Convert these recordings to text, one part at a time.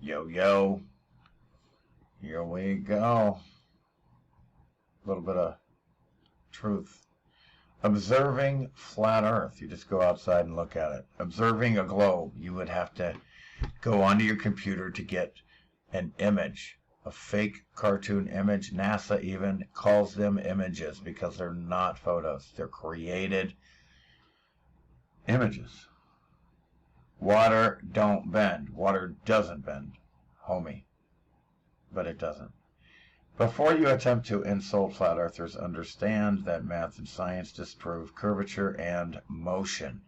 Yo, yo. Here we go. A little bit of truth. Observing flat Earth. You just go outside and look at it. Observing a globe. You would have to go onto your computer to get an image. A fake cartoon image. NASA even calls them images because they're not photos. They're created images. Water don't bend. Water doesn't bend, homie. But it doesn't. Before you attempt to insult flat earthers, understand that math and science disprove curvature and motion.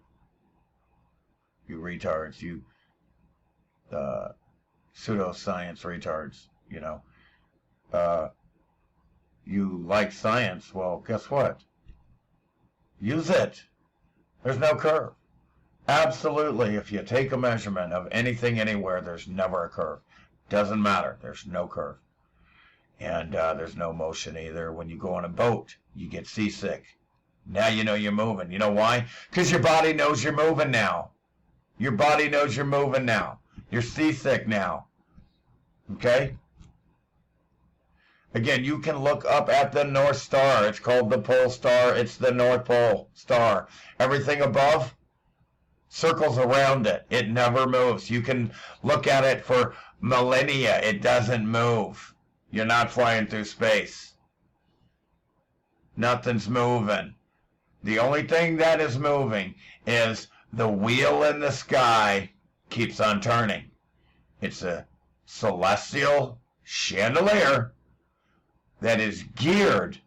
You retards, you pseudoscience retards, you know. You like science, well, guess what? Use it. There's no curve. Absolutely, if you take a measurement of anything anywhere, there's never a curve. Doesn't matter. There's no curve. And there's no motion either. When you go on a boat, you get seasick. Now you know you're moving. You know why? Because your body knows you're moving now. Your body knows you're moving now. You're seasick now. Okay? Again, you can look up at the North Star. It's called the Pole Star. It's the North Pole Star. Everything above circles around it. It never moves. You can look at it for millennia. It doesn't move. You're not flying through space. Nothing's moving. The only thing that is moving is the wheel in the sky keeps on turning. It's a celestial chandelier that is geared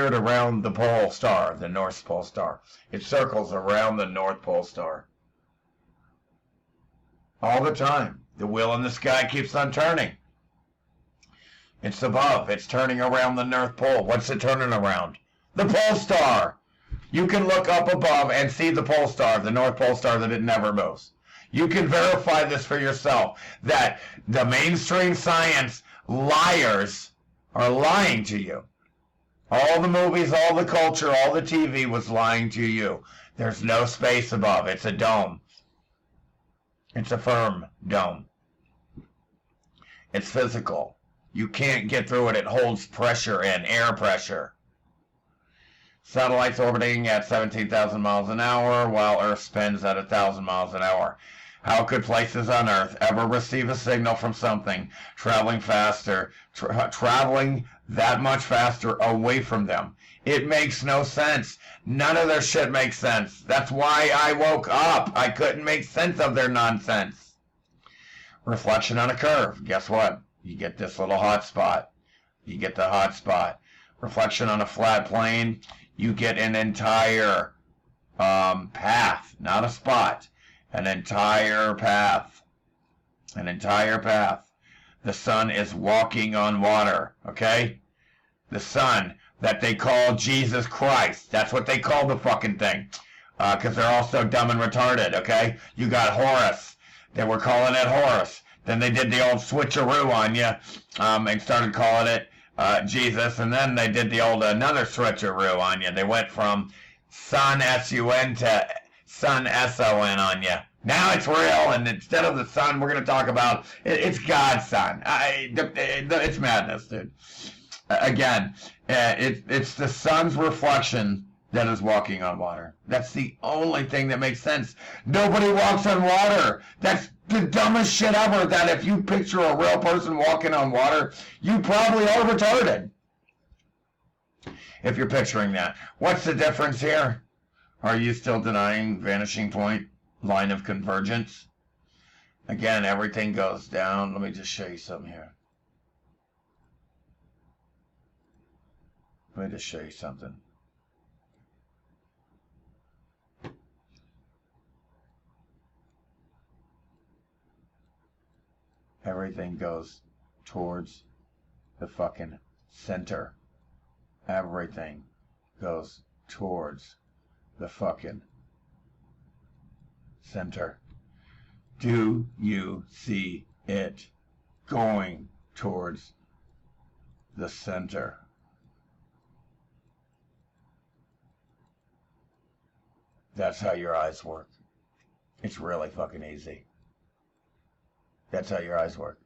around the pole star, the North Pole Star. It circles around the North Pole Star. All the time. The wheel in the sky keeps on turning. It's above. It's turning around the North Pole. What's it turning around? The Pole Star. You can look up above and see the Pole Star, the North Pole Star, that it never moves. You can verify this for yourself, that the mainstream science liars are lying to you. All the movies, all the culture, all the TV was lying to you. There's no space above. It's a dome. It's a firm dome. It's physical. You can't get through it. It holds pressure and air pressure. Satellites orbiting at 17,000 miles an hour while Earth spins at 1,000 miles an hour. How could places on Earth ever receive a signal from something traveling faster, traveling that much faster away from them? It makes no sense. None of their shit makes sense. That's why I woke up. I couldn't make sense of their nonsense. Reflection on a curve. Guess what? You get this little hot spot. You get the hot spot. Reflection on a flat plane. You get an entire path, not a spot. An entire path. An entire path. The sun is walking on water, okay? The sun that they call Jesus Christ. That's what they call the fucking thing. Because they're all so dumb and retarded, okay? You got Horus. They were calling it Horus. Then they did the old switcheroo on you and started calling it Jesus. And then they did the old another switcheroo on you. They went from sun, S-U-N, to sun, S-O-N on you. Now it's real, and instead of the sun, we're going to talk about, it's God's son. It's madness, dude. Again, it's the sun's reflection that is walking on water. That's the only thing that makes sense. Nobody walks on water. That's the dumbest shit ever, that if you picture a real person walking on water, you probably are retarded. If you're picturing that. What's the difference here? Are you still denying vanishing point, line of convergence? Again, everything goes down. Let me just show you something here. Let me just show you something. Everything goes towards the fucking center. Everything goes towards the fucking center. Do you see it going towards the center? That's how your eyes work. It's really fucking easy. That's how your eyes work.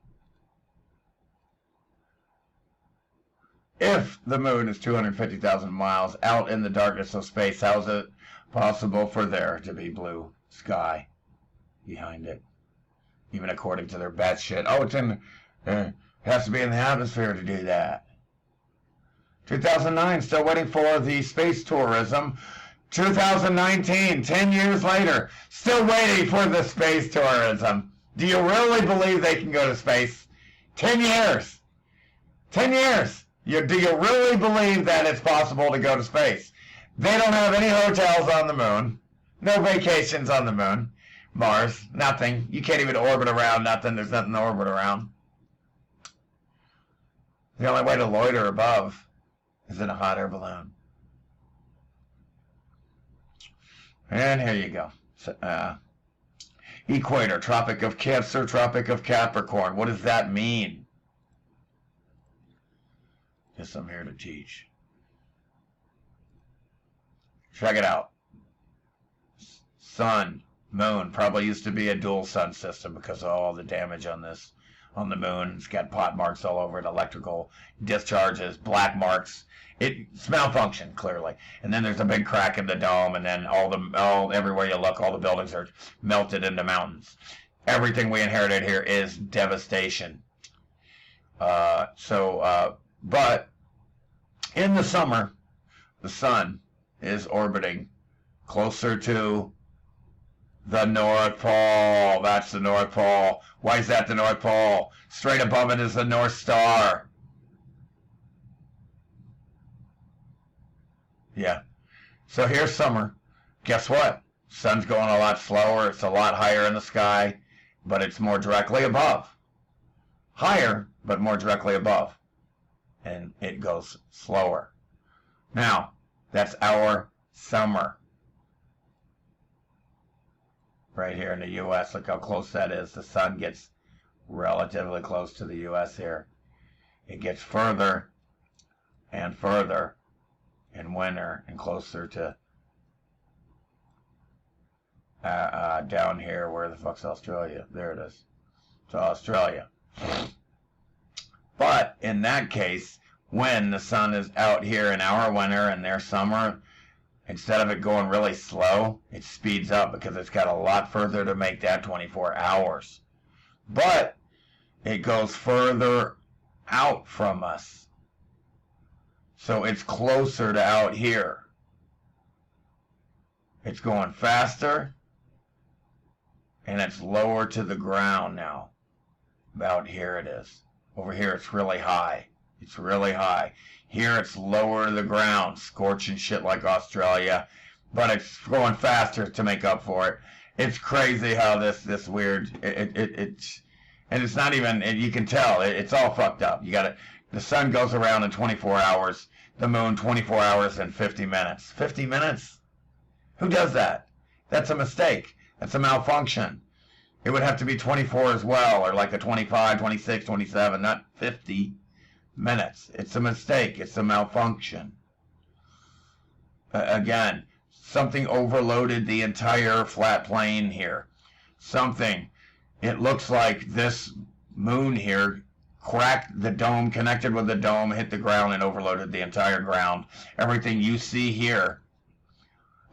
If the moon is 250,000 miles out in the darkness of space, how is it possible for there to be blue sky behind it? Even according to their batshit. Oh, it has to be in the atmosphere to do that. 2009, still waiting for the space tourism. 2019, 10 years later, still waiting for the space tourism. Do you really believe they can go to space? 10 years. 10 years. Do you really believe that it's possible to go to space? They don't have any hotels on the moon. No vacations on the moon. Mars, nothing. You can't even orbit around nothing. There's nothing to orbit around. The only way to loiter above is in a hot air balloon. And here you go. Equator, Tropic of Cancer, Tropic of Capricorn. What does that mean? Guess I'm here to teach. Check it out. Sun, moon, probably used to be a dual sun system because of all the damage on this, on the moon. It's got pot marks all over it, electrical discharges, black marks. It's malfunctioned clearly. And then there's a big crack in the dome, and then everywhere you look, all the buildings are melted into mountains. Everything we inherited here is devastation. But in the summer, the sun is orbiting closer to the North Pole. That's the North Pole. Why is that the North Pole? Straight above it is the North Star. Yeah. So here's summer. Guess what? Sun's going a lot slower. It's a lot higher in the sky, but it's more directly above. Higher, but more directly above. And it goes slower. Now, that's our summer. Right here in the U.S. Look how close that is. The sun gets relatively close to the U.S. here. It gets further and further in winter and closer to down here. Where the fuck's Australia? There it is. To Australia. But in that case, when the sun is out here in our winter and their summer, instead of it going really slow, it speeds up because it's got a lot further to make that 24 hours. But it goes further out from us. So it's closer to out here. It's going faster, and it's lower to the ground now. About here it is. Over here it's really high. It's really high. Here it's lower to the ground, scorching shit like Australia, but it's going faster to make up for it. It's crazy how this weird, and it's not even, you can tell, it's all fucked up. You got it. The sun goes around in 24 hours, the moon 24 hours and 50 minutes. 50 minutes? Who does that? That's a mistake. That's a malfunction. It would have to be 24 as well, or like a 25, 26, 27, not 50 minutes. It's a mistake. It's a malfunction. Again, something overloaded the entire flat plane here. Something. It looks like this moon here cracked the dome, connected with the dome, hit the ground, and overloaded the entire ground. Everything you see here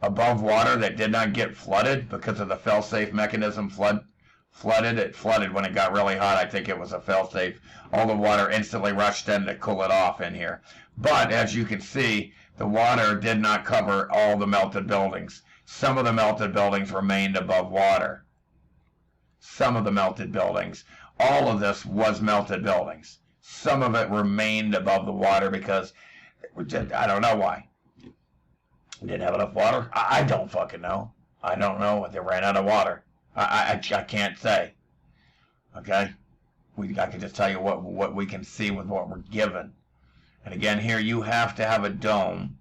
above water that did not get flooded because of the fail-safe mechanism flooded. It flooded when it got really hot. I think it was a fail-safe. All the water instantly rushed in to cool it off in here. But as you can see, the water did not cover all the melted buildings. Some of the melted buildings remained above water. Some of the melted buildings. All of this was melted buildings. Some of it remained above the water because, I don't know why. Didn't have enough water? I don't fucking know. I don't know. They ran out of water. I can't say. Okay? I can just tell you what we can see with what we're given. And again, here you have to have a dome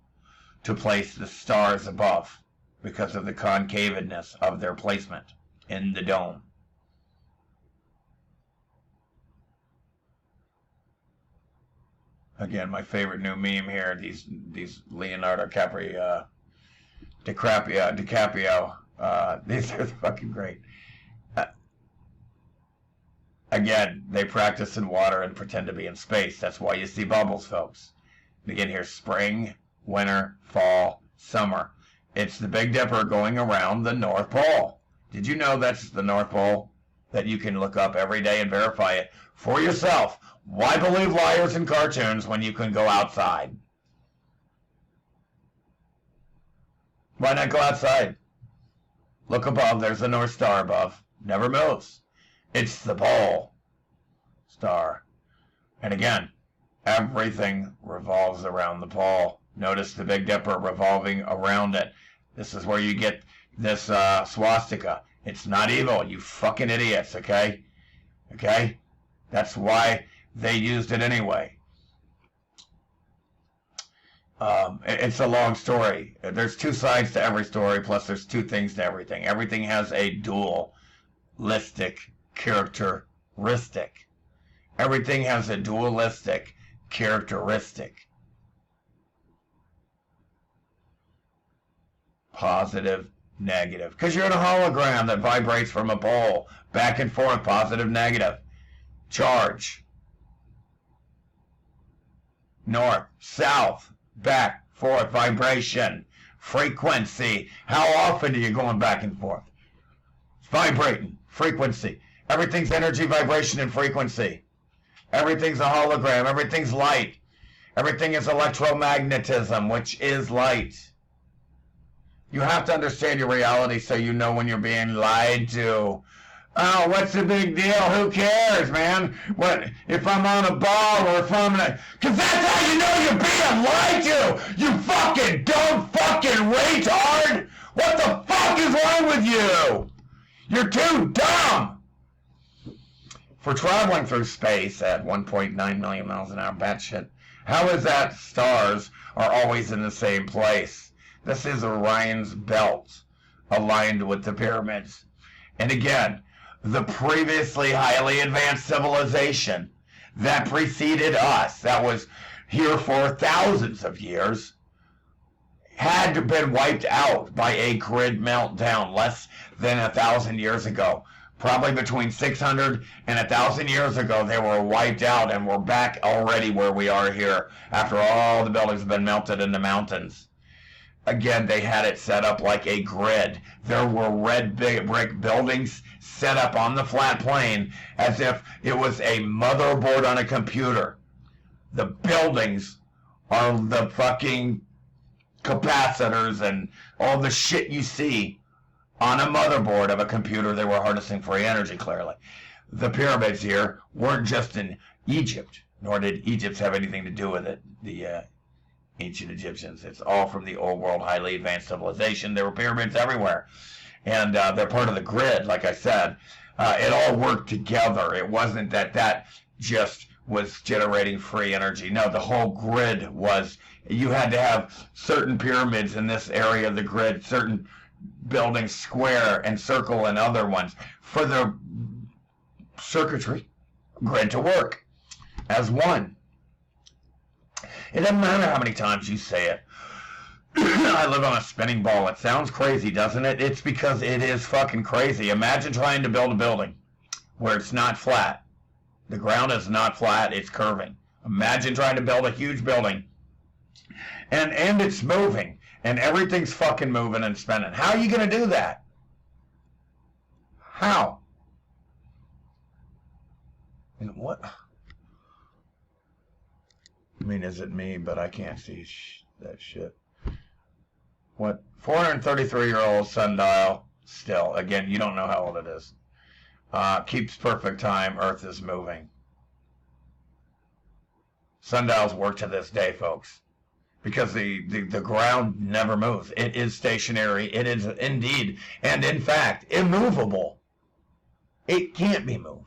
to place the stars above because of the concavedness of their placement in the dome. Again, my favorite new meme here, these Leonardo DiCaprio, these are fucking great. Again, they practice in water and pretend to be in space. That's why you see bubbles, folks. And again, here's spring, winter, fall, summer. It's the Big Dipper going around the North Pole. Did you know that's the North Pole? That you can look up every day and verify it for yourself. Why believe liars in cartoons when you can go outside? Why not go outside? Look above. There's the North Star above. Never moves. It's the pole star. And again, everything revolves around the pole. Notice the Big Dipper revolving around it. This is where you get this swastika. It's not evil, you fucking idiots, okay? Okay? That's why they used it anyway. It's a long story. There's two sides to every story, plus there's two things to everything. Everything has a dualistic characteristic. Everything has a dualistic characteristic. Positive, negative. Because you're in a hologram that vibrates from a pole. Back and forth, positive, negative. Charge. North, south, back, forth, vibration. Frequency. How often are you going back and forth? It's vibrating. Frequency. Everything's energy, vibration, and frequency. Everything's a hologram. Everything's light. Everything is electromagnetism, which is light. You have to understand your reality so you know when you're being lied to. Oh, what's the big deal? Who cares, man? What if I'm on a ball or if I'm in because that's how you know you're being lied to! You fucking dumb fucking retard! What the fuck is wrong with you? You're too dumb! For traveling through space at 1.9 million miles an hour, batshit, how is that stars are always in the same place? This is Orion's belt, aligned with the pyramids. And again, the previously highly advanced civilization that preceded us, that was here for thousands of years, had been wiped out by a grid meltdown less than 1,000 years ago. Probably between 600 and 1,000 years ago, they were wiped out and we're back already where we are here after all the buildings have been melted in the mountains. Again, they had it set up like a grid. There were red brick buildings set up on the flat plane as if it was a motherboard on a computer. The buildings are the fucking capacitors and all the shit you see on a motherboard of a computer. They were harnessing free energy, clearly. The pyramids here weren't just in Egypt, nor did Egypt have anything to do with it. The ancient Egyptians. It's all from the old world, highly advanced civilization. There were pyramids everywhere. And they're part of the grid, like I said. It all worked together. It wasn't that just was generating free energy. No, the whole grid was, you had to have certain pyramids in this area of the grid, certain buildings square and circle and other ones for the circuitry grid to work as one. It doesn't matter how many times you say it. I live on a spinning ball. It sounds crazy, doesn't it? It's because it is fucking crazy. Imagine trying to build a building where it's not flat. The ground is not flat, it's curving. Imagine trying to build a huge building and it's moving and everything's fucking moving and spinning. How are you going to do that? How? And what? I mean, is it me? But I can't see that shit. What? 433-year-old sundial. Still, again, you don't know how old it is. Keeps perfect time. Earth is moving. Sundials work to this day, folks, because the ground never moves. It is stationary. It is indeed, and in fact, immovable. It can't be moved.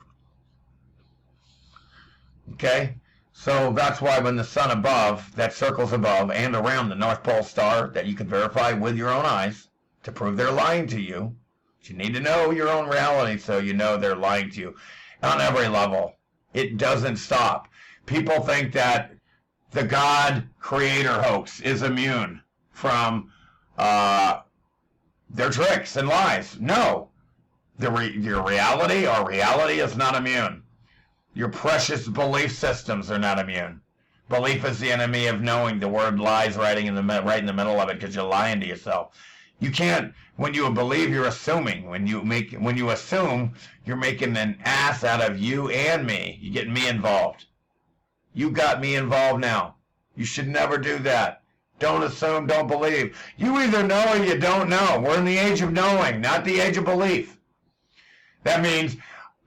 Okay? So that's why when the sun above, that circles above and around the North Pole star that you can verify with your own eyes to prove they're lying to you. But you need to know your own reality so you know they're lying to you on every level. It doesn't stop. People think that the God creator hoax is immune from their tricks and lies. No. Our reality is not immune. Your precious belief systems are not immune. Belief is the enemy of knowing. The word lies right in the middle of it because you're lying to yourself. You can't. When you believe, you're assuming. When you assume, you're making an ass out of you and me. You get me involved. You got me involved now. You should never do that. Don't assume, don't believe. You either know or you don't know. We're in the age of knowing, not the age of belief. That means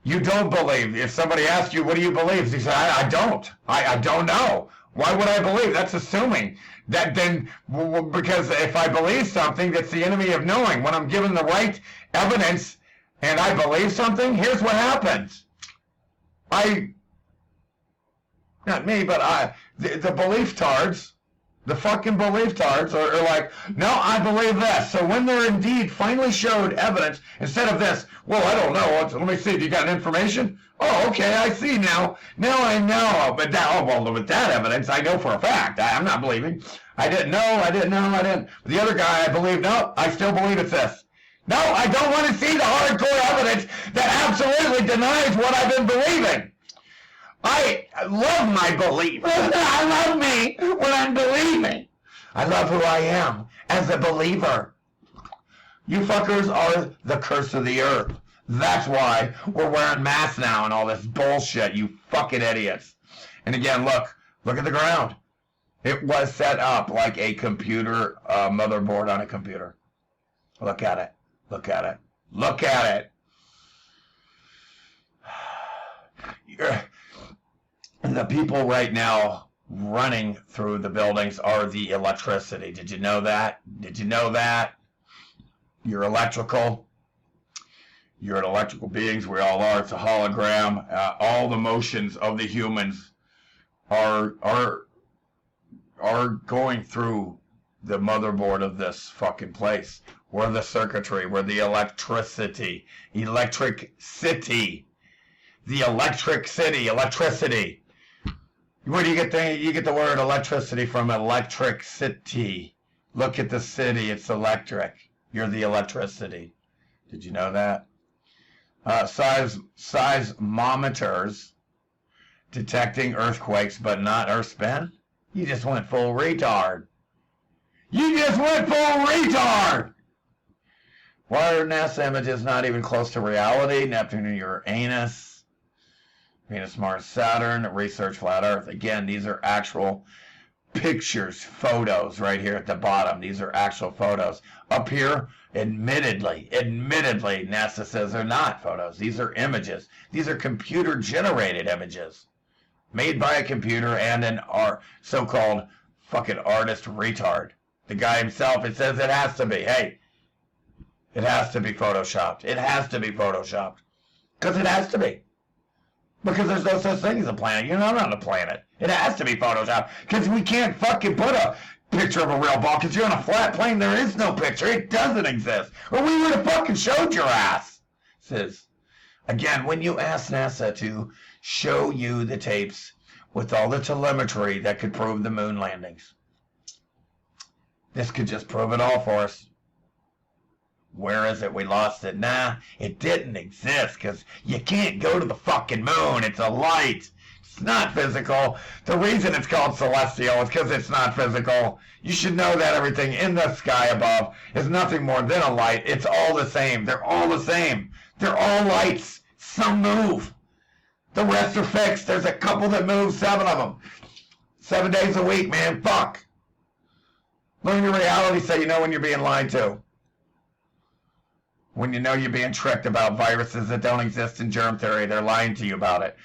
you don't believe. If somebody asks you, what do you believe? You say, I don't. I don't know. Why would I believe? That's assuming. That then, because if I believe something, that's the enemy of knowing. When I'm given the right evidence and I believe something, here's what happens. Not me, but the belief tards, the fucking belief tards are like, no, I believe this. So when they're indeed finally showed evidence, instead of this, well, I don't know. Let me see. Do you got information? Oh, okay, I see now. Now I know. But with that evidence, I know for a fact. I'm not believing. I didn't know. The other guy, I believe, no, I still believe it's this. No, I don't want to see the hardcore evidence that absolutely denies what I've been believing. I love my belief. I love me when I'm believing. I love who I am as a believer. You fuckers are the curse of the earth. That's why we're wearing masks now and all this bullshit, you fucking idiots. And again, look at the ground. It was set up like a computer, motherboard on a computer. Look at it. Look at it. Look at it. The people right now running through the buildings are the electricity. Did you know that? Did you know that? You're electrical. You're electrical beings. We all are. It's a hologram. All the motions of the humans are going through the motherboard of this fucking place. We're the circuitry. We're the electricity. Electric city. The electric city. Electricity. Where do you get the word electricity from? Electric city. Look at the city. It's electric. You're the electricity. Did you know that? Seismometers detecting earthquakes, but not earth spin? You just went full retard. You just went full retard! Why are NASA images not even close to reality? Neptune and Uranus, Venus, Mars, Saturn, research flat Earth. Again, these are actual pictures, photos right here at the bottom. These are actual photos. Up here, admittedly, NASA says they're not photos. These are images. These are computer-generated images made by a computer and an so-called fucking artist retard. The guy himself, it says it has to be. Hey, it has to be photoshopped. It has to be photoshopped. Because it has to be. Because there's no such thing as a planet. You're not on a planet. It has to be photoshopped. Because we can't fucking put a picture of a real ball. Because you're on a flat plane. There is no picture. It doesn't exist. Or we would have fucking showed your ass. Says, again, when you ask NASA to show you the tapes with all the telemetry that could prove the moon landings, this could just prove it all for us. Where is it? We lost it. Nah, it didn't exist because you can't go to the fucking moon. It's a light. It's not physical. The reason it's called celestial is because it's not physical. You should know that everything in the sky above is nothing more than a light. It's all the same. They're all the same. They're all lights. Some move. The rest are fixed. There's a couple that move, 7 of them. 7 days a week, man. Fuck. Learn your reality so you know when you're being lied to. When you know you're being tricked about viruses that don't exist in germ theory, they're lying to you about it.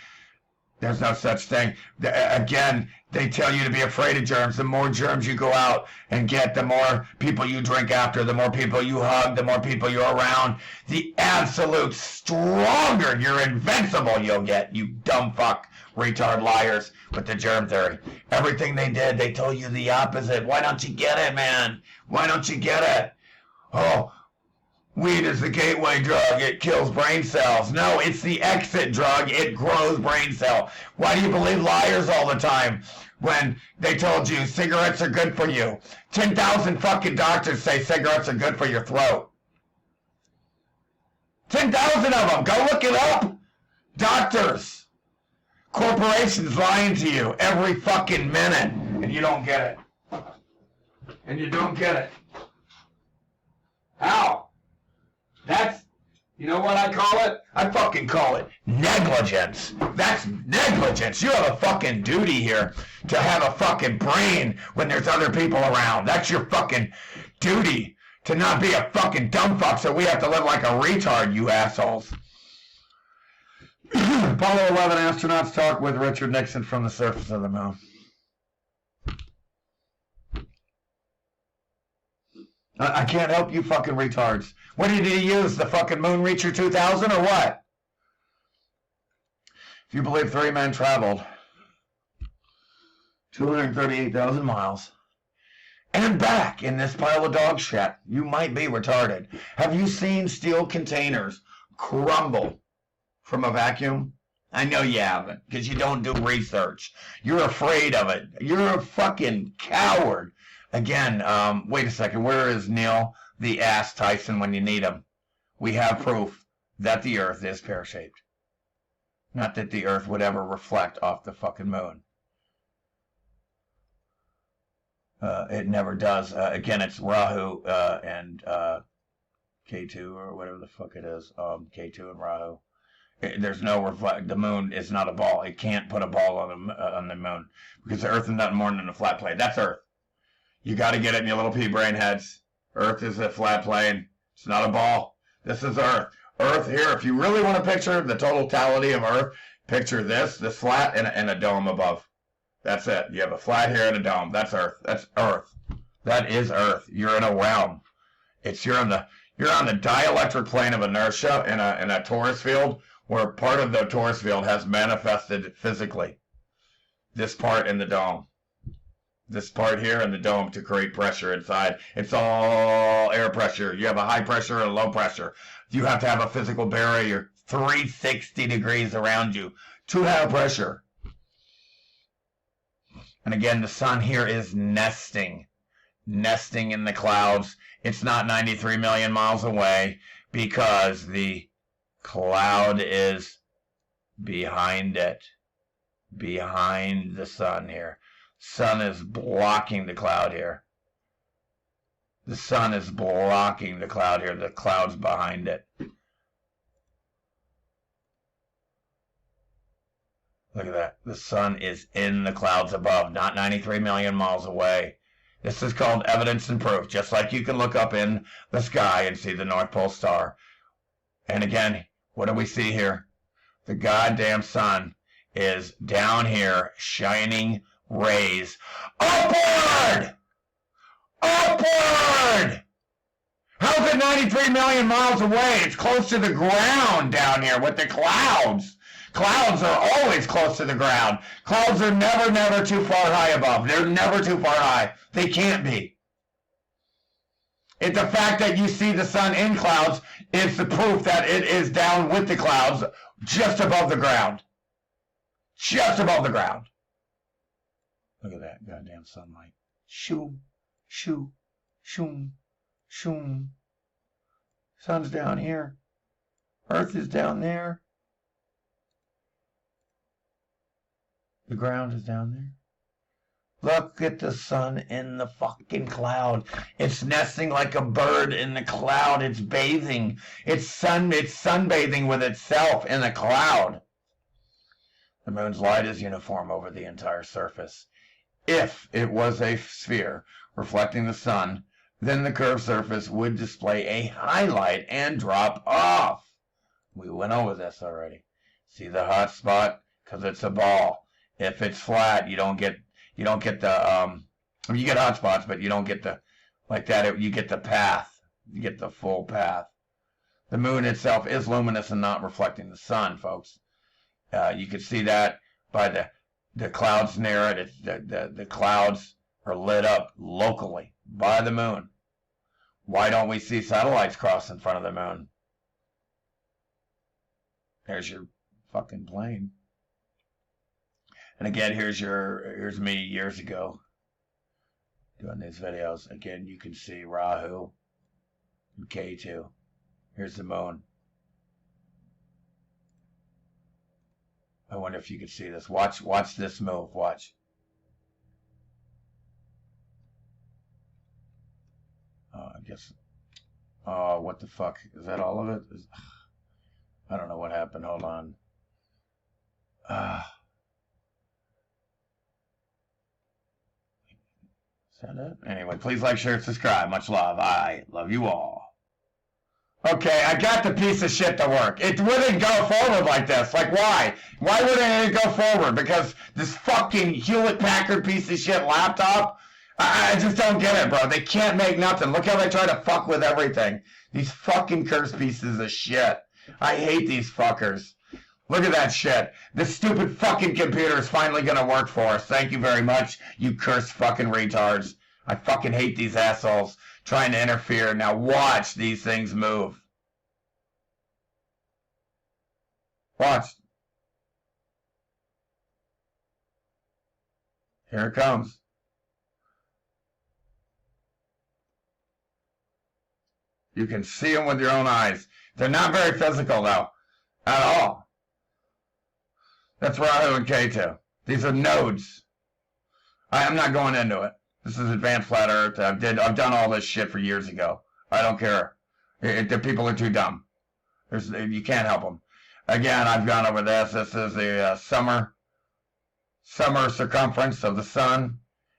There's no such thing. Again, they tell you to be afraid of germs. The more germs you go out and get, the more people you drink after, the more people you hug, the more people you're around, the absolute stronger you're invincible you'll get, you dumb fuck, retard liars with the germ theory. Everything they did, they told you the opposite. Why don't you get it, man? Why don't you get it? Oh, weed is the gateway drug. It kills brain cells. No, it's the exit drug. It grows brain cells. Why do you believe liars all the time when they told you cigarettes are good for you? 10,000 fucking doctors say cigarettes are good for your throat. 10,000 of them. Go look it up. Doctors. Corporations lying to you every fucking minute, and you don't get it. And you don't get it. How? That's, you know what I call it? I fucking call it negligence. That's negligence. You have a fucking duty here to have a fucking brain when there's other people around. That's your fucking duty, to not be a fucking dumb fuck so we have to live like a retard, you assholes. Apollo 11 astronauts talk with Richard Nixon from the surface of the moon. I can't help you fucking retards. What did he use? The fucking Moon Reacher 2000 or what? If you believe 3 men traveled 238,000 miles and back in this pile of dog shit, you might be retarded. Have you seen steel containers crumble from a vacuum? I know you haven't, because you don't do research. You're afraid of it. You're a fucking coward. Again, wait a second. Where is Neil the ass Tyson when you need him? We have proof that the Earth is pear-shaped. Not that the Earth would ever reflect off the fucking moon. It never does. Again, it's Rahu and K2 or whatever the fuck it is. K2 and Rahu. There's no reflect. The moon is not a ball. It can't put a ball on the moon because the Earth is nothing more than a flat plate. That's Earth. You got to get it in your little pea brain heads. Earth is a flat plane. It's not a ball. This is Earth. Earth here, if you really want to picture the totality of Earth, picture this flat and a dome above. That's it. You have a flat here and a dome. That's Earth. That's Earth. That is Earth. You're in a realm. You're on the dielectric plane of inertia in a torus field where part of the torus field has manifested physically. This part in the dome. This part here in the dome to create pressure inside. It's all air pressure. You have a high pressure and a low pressure. You have to have a physical barrier 360 degrees around you to have pressure. And again, the sun here is nesting in the clouds. It's not 93 million miles away because the cloud is behind it, behind the sun here. Sun is blocking the cloud here. The sun is blocking the cloud here. The cloud's behind it. Look at that. The sun is in the clouds above, not 93 million miles away. This is called evidence and proof, just like you can look up in the sky and see the North Pole Star. And again, what do we see here? The goddamn sun is down here shining rays upward! Upward! How's it 93 million miles away? It's close to the ground down here with the clouds. Clouds are always close to the ground. Clouds are never too far high above. They're never too far high. They can't be. It's the fact that you see the sun in clouds is the proof that it is down with the clouds just above the ground. Just above the ground. Look at that goddamn sunlight. Shoo, shoo, shoom, shoom. Sun's down here. Earth is down there. The ground is down there. Look at the sun in the fucking cloud. It's nesting like a bird in the cloud. It's bathing. It's sunbathing with itself in the cloud. The moon's light is uniform over the entire surface. If it was a sphere reflecting the sun, then the curved surface would display a highlight and drop off. We went over this already. See the hot spot? Because it's a ball. If it's flat, you don't get the you get hot spots, but you don't get the like that. You get the path. You get the full path. The moon itself is luminous and not reflecting the sun, folks. You can see that by the clouds near it. The clouds are lit up locally by the moon. Why don't we see satellites cross in front of the moon? There's your fucking plane. And again, here's me years ago doing these videos. Again, you can see Rahu and K2. Here's the moon. I wonder if you could see this. Watch this move. Watch. I guess. Oh, what the fuck? Is that all of it? I don't know what happened. Hold on. Is that it? Anyway, please like, share, subscribe. Much love. I love you all. Okay, I got the piece of shit to work. It wouldn't go forward like this. Like, why? Why wouldn't it go forward? Because this fucking Hewlett-Packard piece of shit laptop? I just don't get it, bro. They can't make nothing. Look how they try to fuck with everything. These fucking cursed pieces of shit. I hate these fuckers. Look at that shit. This stupid fucking computer is finally gonna work for us. Thank you very much, you cursed fucking retards. I fucking hate these assholes trying to interfere. Now watch these things move. Watch. Here it comes. You can see them with your own eyes. They're not very physical, though, at all. That's Rahu and Ketu. These are nodes. I'm not going into it. This is advanced flat Earth. I've done all this shit for years ago. I don't care. The people are too dumb. You can't help them. Again, I've gone over this. This is the summer circumference of the sun,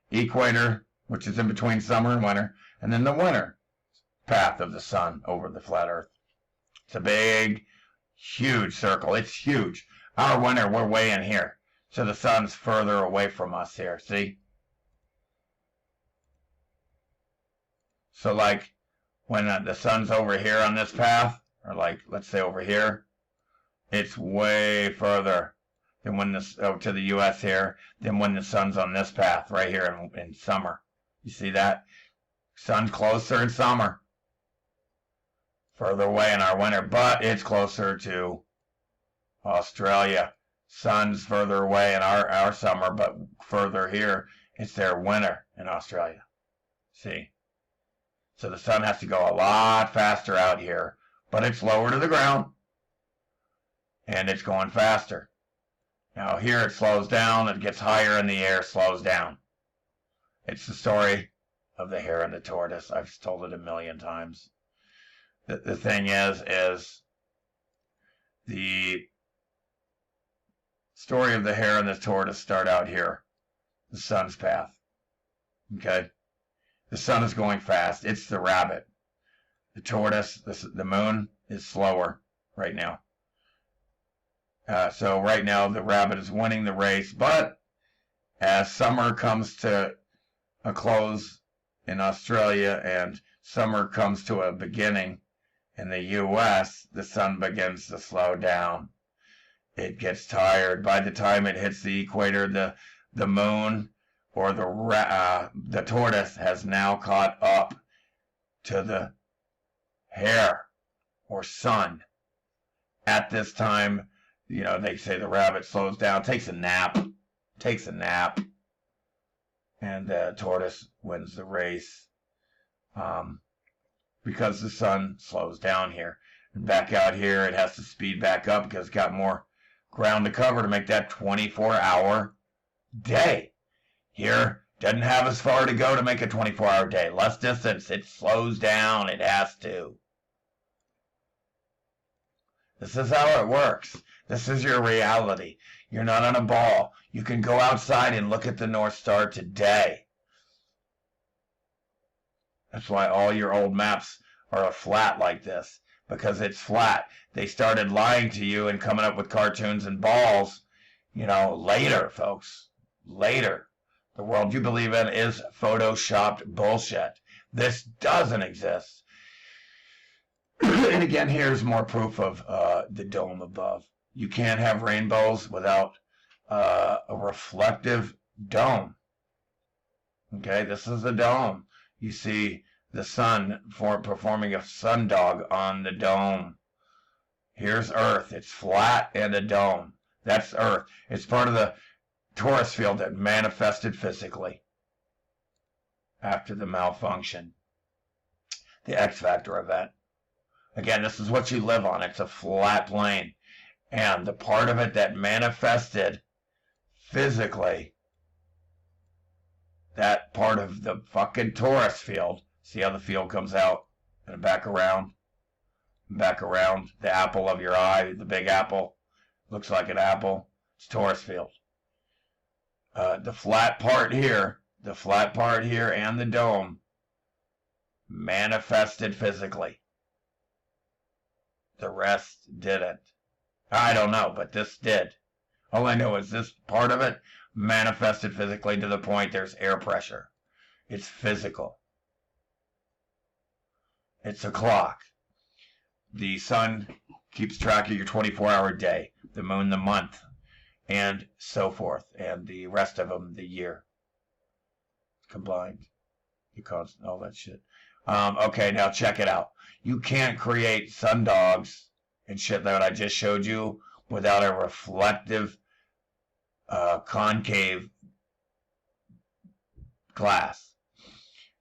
equator, which is in between summer and winter, and then the winter path of the sun over the flat Earth. It's a big, huge circle. It's huge. Our winter, we're way in here. So the sun's further away from us here. See? So like when the sun's over here on this path, or like let's say over here, it's way further than when this to the U.S. here than when the sun's on this path right here in summer. You see that? Sun's closer in summer. Further away in our winter, but it's closer to Australia. Sun's further away in our summer, but further here, it's their winter in Australia. See? So the sun has to go a lot faster out here, but it's lower to the ground, and it's going faster. Now here it slows down, it gets higher in the air, slows down. It's the story of the hare and the tortoise. I've told it a million times. The thing is the story of the hare and the tortoise start out here, the sun's path. Okay? The sun is going fast. It's the rabbit. The tortoise, the moon, is slower right now. So right now the rabbit is winning the race, but as summer comes to a close in Australia and summer comes to a beginning in the U.S., the sun begins to slow down. It gets tired. By the time it hits the equator, the moon or the tortoise has now caught up to the hare or sun. At this time, they say the rabbit slows down, takes a nap, and the tortoise wins the race. Because the sun slows down here. And back out here, it has to speed back up because it's got more ground to cover to make that 24-hour day. Here, doesn't have as far to go to make a 24-hour day. Less distance. It slows down. It has to. This is how it works. This is your reality. You're not on a ball. You can go outside and look at the North Star today. That's why all your old maps are flat like this, because it's flat. They started lying to you and coming up with cartoons and balls, later, folks. Later. The world you believe in is photoshopped bullshit. This doesn't exist. And again, here's more proof of the dome above. You can't have rainbows without a reflective dome. Okay, this is a dome. You see the sun performing a sundog on the dome. Here's Earth. It's flat and a dome. That's Earth. It's part of the torus field that manifested physically after the malfunction. The X Factor event. Again, this is what you live on. It's a flat plane. And the part of it that manifested physically, that part of the fucking torus field, see how the field comes out and back around, the apple of your eye, the big apple, looks like an apple, it's torus field. The flat part here and the dome manifested physically. The rest didn't. I don't know, but this did. All I know is this part of it manifested physically to the point there's air pressure. It's physical. It's a clock. The sun keeps track of your 24-hour day, the moon the month, and so forth, and the rest of them the year. Combined. All that shit. Okay, now check it out. You can't create sundogs and shit that I just showed you without a reflective concave glass.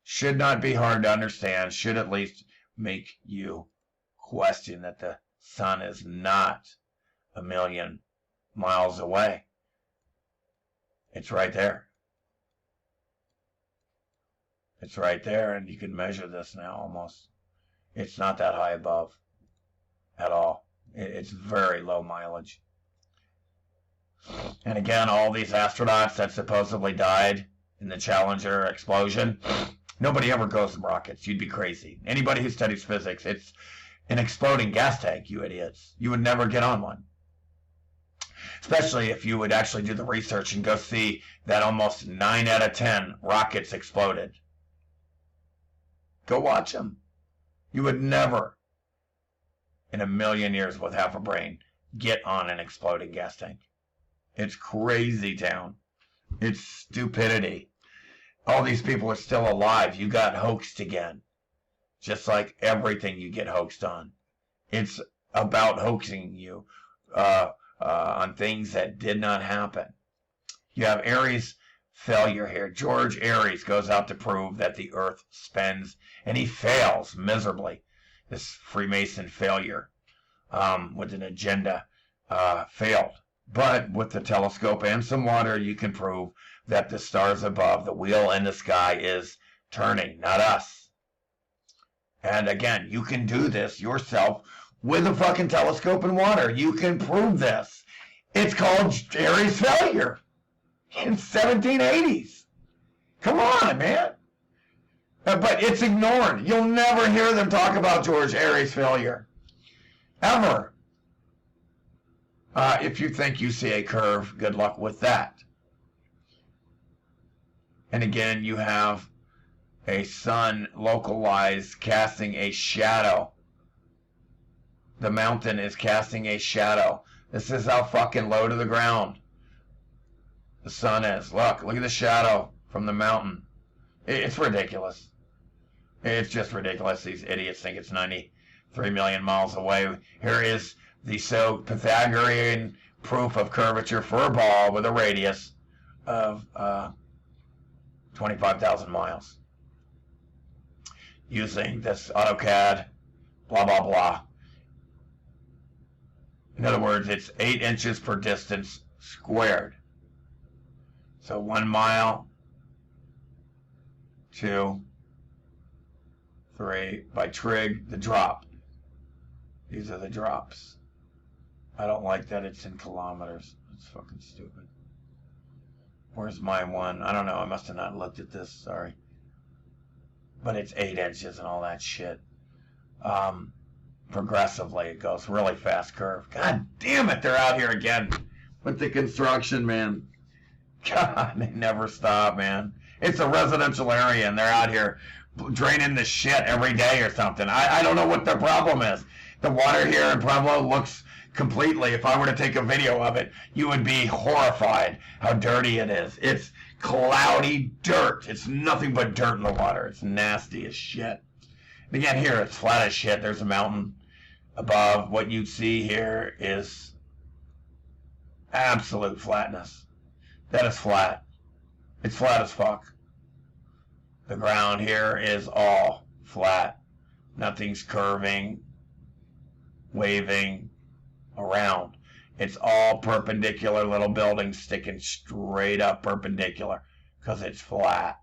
Should not be hard to understand. Should at least make you question that the sun is not 1,000,000 miles away. It's right there. It's right there, and you can measure this now almost. It's not that high above at all. It's very low mileage. And again, all these astronauts that supposedly died in the Challenger explosion, nobody ever goes in rockets. You'd be crazy. Anybody who studies physics, it's an exploding gas tank, you idiots. You would never get on one. Especially if you would actually do the research and go see that almost 9 out of 10 rockets exploded. Go watch them. You would never, in 1,000,000 years with half a brain, get on an exploding gas tank. It's crazy town. It's stupidity. All these people are still alive. You got hoaxed again. Just like everything you get hoaxed on. It's about hoaxing you on things that did not happen. You have Aries failure here. George Aries goes out to prove that the Earth spins, and he fails miserably. This Freemason failure with an agenda failed. But with the telescope and some water, you can prove that the stars above, the wheel in the sky, is turning, not us. And again, you can do this yourself with a fucking telescope and water. You can prove this. It's called Aries failure in 1780s. Come on, man. But it's ignored. You'll never hear them talk about George Aries failure. Ever. If you think you see a curve, good luck with that. And again, you have a sun localized casting a shadow. The mountain is casting a shadow. This is how fucking low to the ground the sun is. Look at the shadow from the mountain. It's ridiculous. It's just ridiculous. These idiots think it's 93 million miles away. Here is the Pythagorean proof of curvature for a ball with a radius of 25,000 miles. Using this AutoCAD, blah, blah, blah. In other words, it's 8 inches per distance squared. So 1 mile, 2, 3, by trig, the drop. These are the drops. I don't like that it's in kilometers. It's fucking stupid. Where's my one? I don't know. I must have not looked at this. Sorry. But it's 8 inches and all that shit. Progressively, it goes really fast curve. God damn it, they're out here again with the construction, man. God, they never stop, man. It's a residential area, and they're out here draining the shit every day or something. I don't know what their problem is. The water here in Pueblo looks completely, if I were to take a video of it, you would be horrified how dirty it is. It's cloudy dirt. It's nothing but dirt in the water. It's nasty as shit. And again, here, it's flat as shit. There's a mountain above. What you see here is absolute flatness. That is flat. It's flat as fuck. The ground here is all flat. Nothing's curving, waving around. It's all perpendicular little buildings sticking straight up perpendicular because it's flat.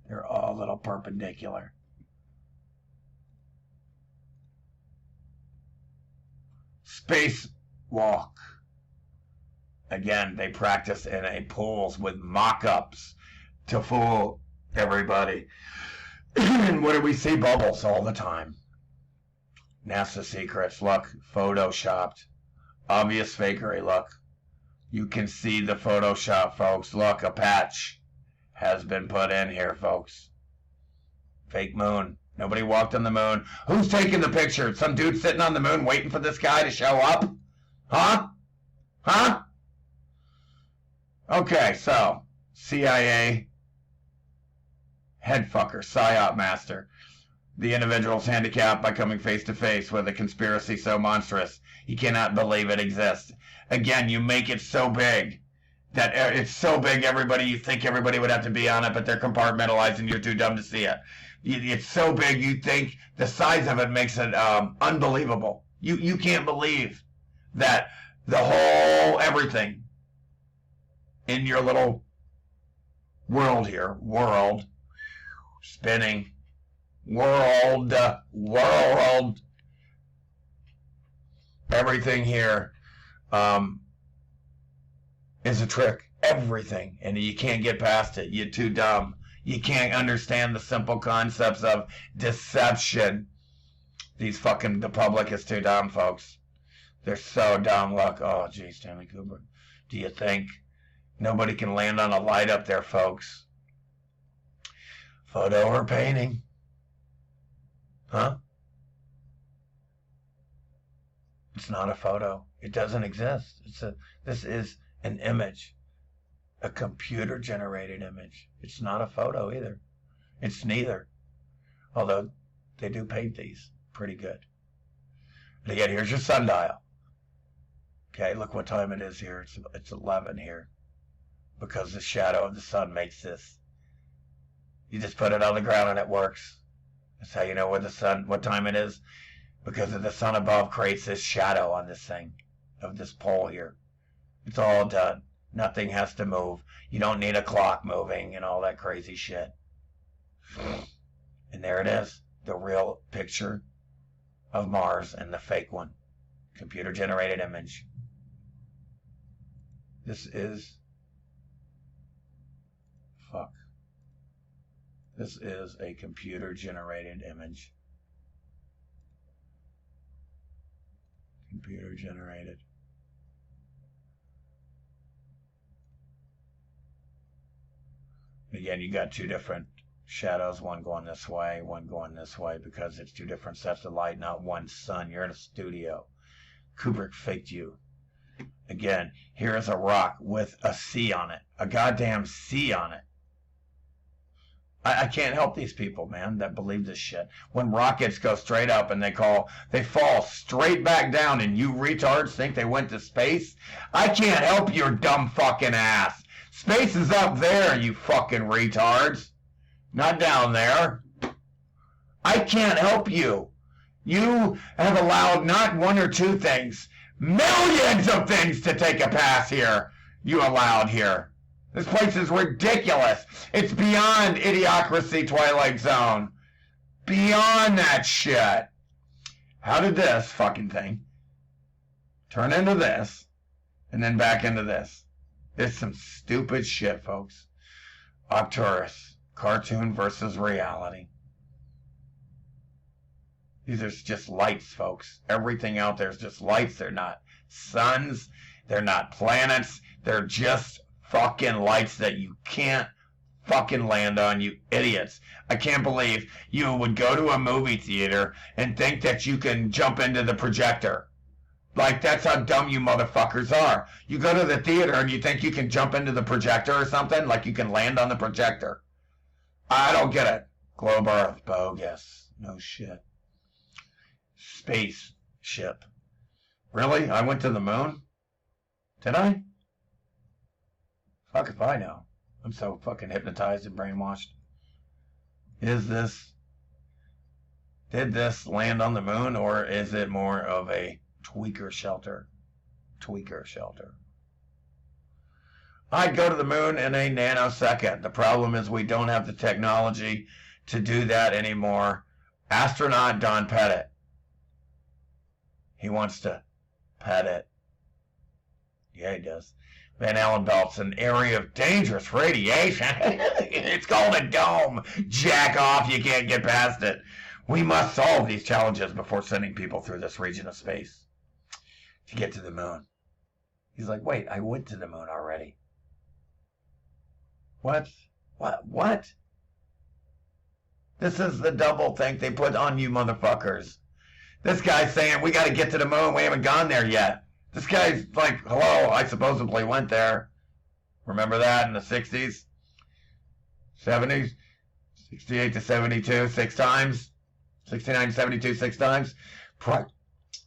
They're all little perpendicular. Spacewalk. Again, they practice in a pools with mock-ups to fool everybody. And what do we see? Bubbles all the time. NASA secrets. Look, photoshopped. Obvious fakery. Look. You can see the Photoshop, folks. Look, a patch has been put in here, folks. Fake moon. Nobody walked on the moon. Who's taking the picture? Some dude sitting on the moon waiting for this guy to show up? Huh? Huh? Okay, so CIA headfucker, PSYOP master. The individual's handicapped by coming face to face with a conspiracy so monstrous he cannot believe it exists. Again, you make it so big that it's so big you think everybody would have to be on it, but they're compartmentalized and you're too dumb to see it. It's so big you think the size of it makes it unbelievable. You can't believe that the whole everything in your little world here, spinning, world, everything here is a trick. Everything. And you can't get past it. You're too dumb. You can't understand the simple concepts of deception. The public is too dumb, folks. They're so dumb. Look, oh, geez, Stanley Kubrick. Do you think nobody can land on a light up there, folks? Photo or painting? Huh? It's not a photo. It doesn't exist. This is an image. A computer-generated image. It's not a photo either. It's neither. Although they do paint these pretty good. And again, here's your sundial. Okay, look what time it is here. It's 11 here. Because the shadow of the sun makes this. You just put it on the ground and it works. That's how you know what time it is. Because of the sun above creates this shadow on this thing. Of this pole here. It's all done. Nothing has to move. You don't need a clock moving and all that crazy shit. And there it is. The real picture of Mars and the fake one. Computer-generated image. This is... Fuck. This is a computer-generated image. Computer-generated. Again, you got two different shadows, one going this way, one going this way, because it's two different sets of light, not one sun. You're in a studio. Kubrick faked you. Again, here is a rock with a C on it. A goddamn C on it. I can't help these people, man, that believe this shit. When rockets go straight up and they fall straight back down and you retards think they went to space, I can't help your dumb fucking ass. Space is up there, you fucking retards. Not down there. I can't help you. You have allowed not one or two things, millions of things to take a pass here. You allowed here. This place is ridiculous. It's beyond Idiocracy Twilight Zone. Beyond that shit. How did this fucking thing turn into this and then back into this? It's some stupid shit, folks. Arcturus. Cartoon versus reality. These are just lights, folks. Everything out there is just lights. They're not suns. They're not planets. They're just fucking lights that you can't fucking land on, you idiots. I can't believe you would go to a movie theater and think that you can jump into the projector. Like, that's how dumb you motherfuckers are. You go to the theater and you think you can jump into the projector or something? Like you can land on the projector. I don't get it. Globe Earth, bogus. No shit. Spaceship. Really? I went to the moon? Did I? Fuck if I know. I'm so fucking hypnotized and brainwashed. Did this land on the moon, or is it more of a tweaker shelter? tweaker shelter. I'd go to the moon in a nanosecond. The problem is we don't have the technology to do that anymore. Astronaut Don Pettit. He wants to pet it. Yeah, he does. Van Allen belt's an area of dangerous radiation. It's called a dome. Jack off, you can't get past it. We must solve these challenges before sending people through this region of space to get to the moon. He's like, wait, I went to the moon already. What? What? This is the double think they put on you motherfuckers. This guy's saying, we got to get to the moon. We haven't gone there yet. This guy's like, hello, I supposedly went there. Remember that in the 60s? 70s? 68 to 72, 6 times. 69 to 72, 6 times.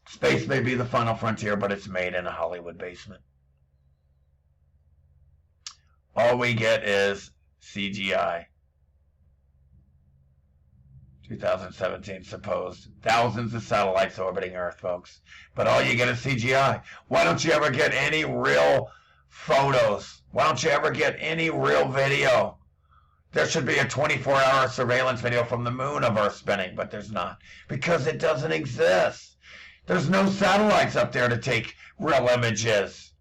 Space may be the final frontier, but it's made in a Hollywood basement. All we get is CGI. 2017 supposed. Thousands of satellites orbiting Earth, folks. But all you get is CGI. Why don't you ever get any real photos? Why don't you ever get any real video? There should be a 24-hour surveillance video from the moon of Earth spinning, but there's not. Because it doesn't exist. There's no satellites up there to take real images.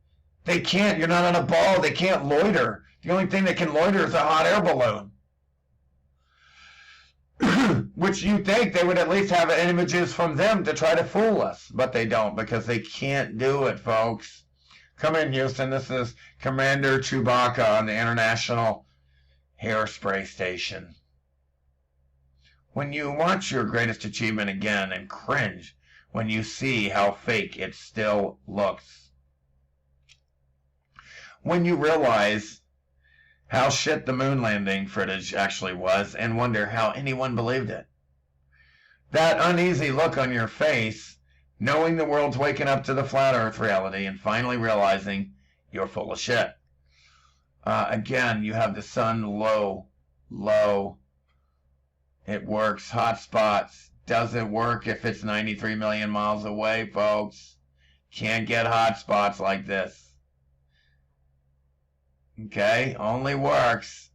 They can't. You're not on a ball. They can't loiter. The only thing that can loiter is a hot air balloon. Which you think they would at least have images from them to try to fool us. But they don't, because they can't do it, folks. Come in, Houston. This is Commander Chewbacca on the International Hairspray Station. When you watch your greatest achievement again and cringe when you see how fake it still looks. When you realize how shit the moon landing footage actually was and wonder how anyone believed it. That uneasy look on your face, knowing the world's waking up to the flat earth reality and finally realizing you're full of shit. Again, you have the sun low. It works. Hot spots. Doesn't work if it's 93 million miles away, folks. Can't get hot spots like this. Okay, only works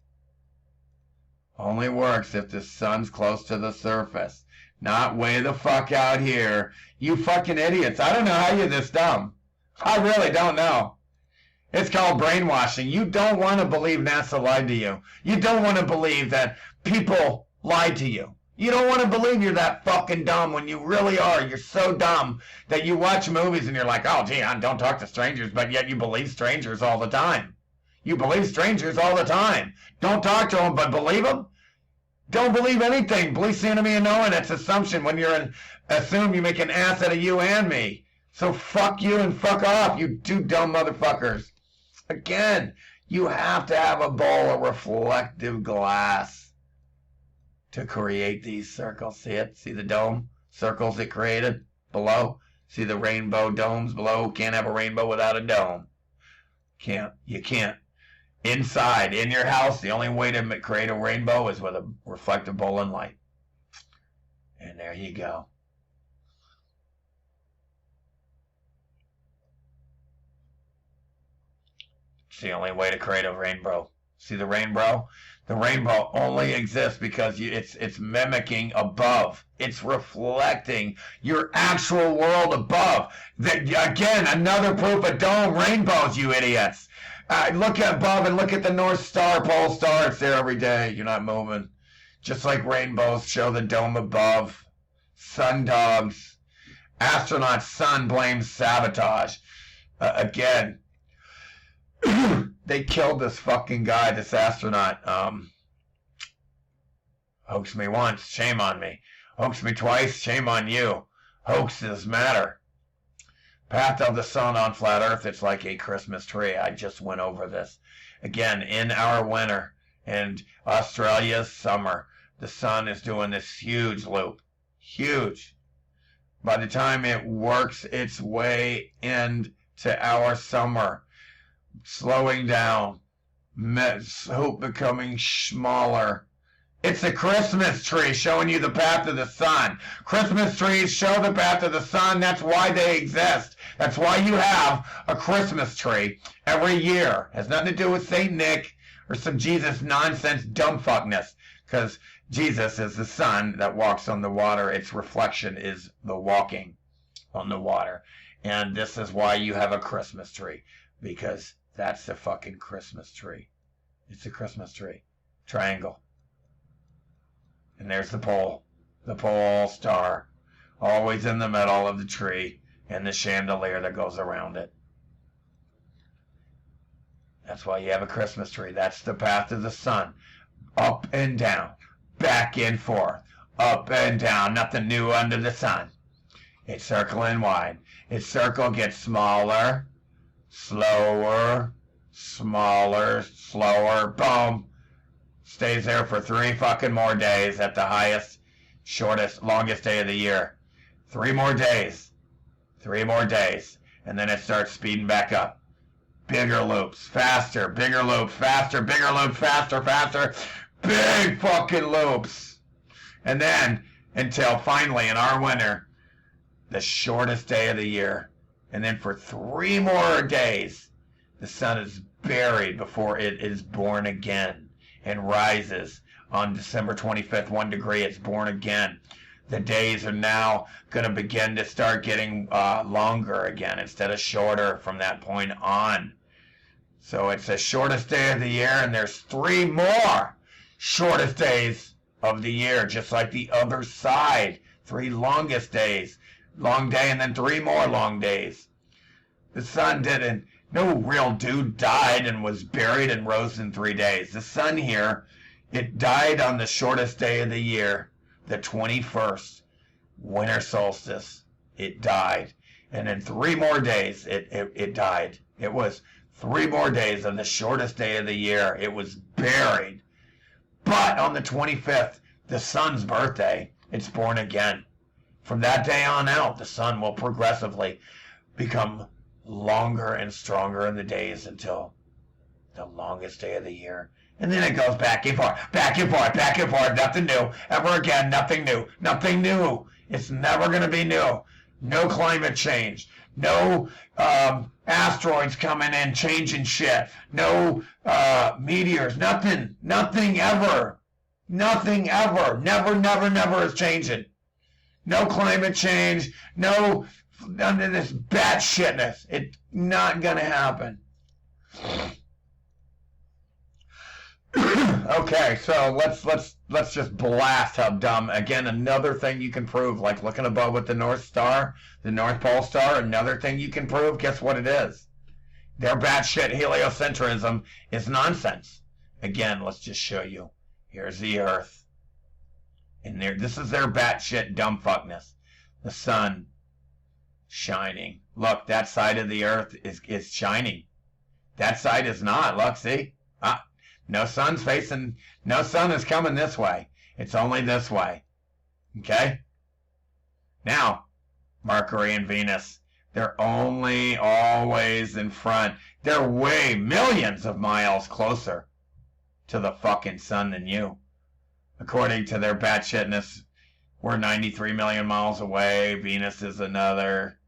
if the sun's close to the surface. Not way the fuck out here. You fucking idiots. I don't know how you're this dumb. I really don't know. It's called brainwashing. You don't want to believe NASA lied to you. You don't want to believe that people lied to you. You don't want to believe you're that fucking dumb when you really are. You're so dumb that you watch movies and you're like, oh, gee, I don't talk to strangers, but yet you believe strangers all the time. You believe strangers all the time. Don't talk to them, but believe them? Don't believe anything. Believe the enemy and knowing. That's assumption. When you're in, assume you make an ass out of you and me. So fuck you and fuck off, you two dumb motherfuckers. Again, you have to have a bowl of reflective glass to create these circles. See it? See the dome? Circles it created below? See the rainbow domes below? Can't have a rainbow without a dome. Can't. You can't. Inside, in your house, the only way to create a rainbow is with a reflective bowl and light. And there you go. It's the only way to create a rainbow. See the rainbow? The rainbow only exists because it's mimicking above. It's reflecting your actual world above. Again, another proof of dome rainbows, you idiots. Look above and look at the North Star, Pole Star. It's there every day. You're not moving. Just like rainbows show the dome above. Sun dogs. Astronaut sun blames sabotage. Again, they killed this fucking guy, this astronaut. Hoaxed me once, shame on me. Hoaxed me twice, shame on you. Hoaxes matter. Path of the sun on flat earth, it's like a Christmas tree. I just went over this. Again, in our winter and Australia's summer, the sun is doing this huge loop. Huge. By the time it works its way into our summer, slowing down, hope becoming smaller, It's a Christmas tree showing you the path of the sun. Christmas trees show the path of the sun. That's why they exist. That's why you have a Christmas tree every year. It has nothing to do with St. Nick or some Jesus nonsense dumbfuckness. Because Jesus is the sun that walks on the water. Its reflection is the walking on the water. And this is why you have a Christmas tree. Because that's the fucking Christmas tree. It's a Christmas tree. Triangle. And there's the pole star, always in the middle of the tree, and the chandelier that goes around it. That's why you have a Christmas tree. That's the path of the sun. Up and down, back and forth, up and down, nothing new under the sun. It's circling wide. Its circle gets smaller, slower, smaller, slower, boom. Stays there for 3 fucking more days at the highest, shortest, longest day of the year. 3 more days. 3 more days. And then it starts speeding back up. Bigger loops, faster, bigger loops, faster, bigger loops, faster, faster. Big fucking loops. And then, until finally in our winter, the shortest day of the year. And then for 3 more days, the sun is buried before it is born again. And rises on December 25th, 1 degree. It's born again. The days are now going to begin to start getting longer again instead of shorter from that point on. So it's the shortest day of the year, and there's 3 more shortest days of the year, just like the other side. 3 longest days. Long day, and then 3 more long days. The sun didn't. No real dude died and was buried and rose in 3 days. The sun here, it died on the shortest day of the year, the 21st, winter solstice. It died. And in 3 more days, it died. It was 3 more days of the shortest day of the year. It was buried. But on the 25th, the sun's birthday, it's born again. From that day on out, the sun will progressively become longer and stronger in the days until the longest day of the year. And then it goes back and forth, back and forth, back and forth. Nothing new. Ever again, nothing new. Nothing new. It's never going to be new. No climate change. No asteroids coming in, changing shit. No meteors. Nothing. Nothing ever. Nothing ever. Never, never, never is changing. No climate change. No none of this batshitness. It's not gonna happen. Okay, so let's just blast how dumb. Again, another thing you can prove, like looking above with the North Star, the North Pole Star. Another thing you can prove. Guess what it is? Their batshit heliocentrism is nonsense. Again, let's just show you. Here's the Earth, and this is their batshit dumbfuckness. The sun. Shining. Look, that side of the earth is shining. That side is not. Look, see? No sun's facing, no sun is coming this way. It's only this way. Okay? Now, Mercury and Venus, they're only always in front. They're way millions of miles closer to the fucking sun than you. According to their batshitness, we're 93 million miles away. Venus is another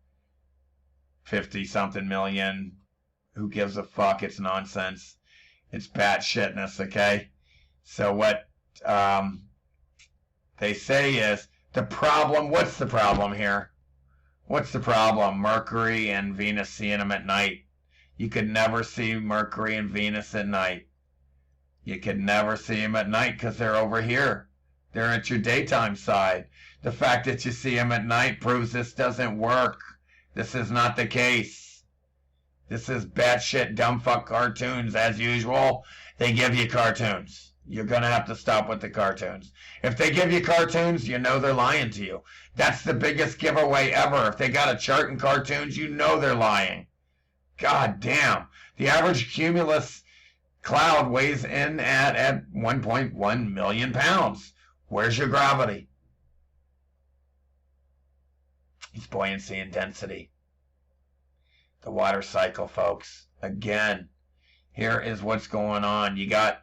50-something million. Who gives a fuck? It's nonsense. It's batshitness, okay? So what they say is, the problem, what's the problem here? What's the problem? Mercury and Venus seeing them at night. You could never see Mercury and Venus at night. You could never see them at night because they're over here. They're at your daytime side. The fact that you see them at night proves this doesn't work. This is not the case. This is batshit dumbfuck cartoons as usual. They give you cartoons. You're going to have to stop with the cartoons. If they give you cartoons, you know they're lying to you. That's the biggest giveaway ever. If they got a chart in cartoons, you know they're lying. God damn. The average cumulus cloud weighs in at 1.1 million pounds. Where's your gravity? It's buoyancy and density. The water cycle, folks. Again, here is what's going on. You got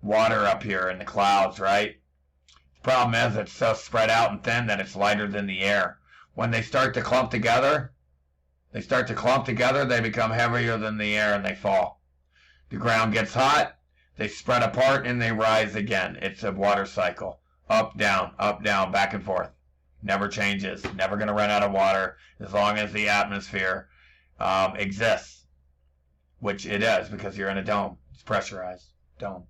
water up here in the clouds, right? The problem is it's so spread out and thin that it's lighter than the air. When they start to clump together, they become heavier than the air and they fall. The ground gets hot, they spread apart and they rise again. It's a water cycle. Up, down, back and forth. Never changes. Never going to run out of water as long as the atmosphere exists. Which it is because you're in a dome. It's pressurized dome.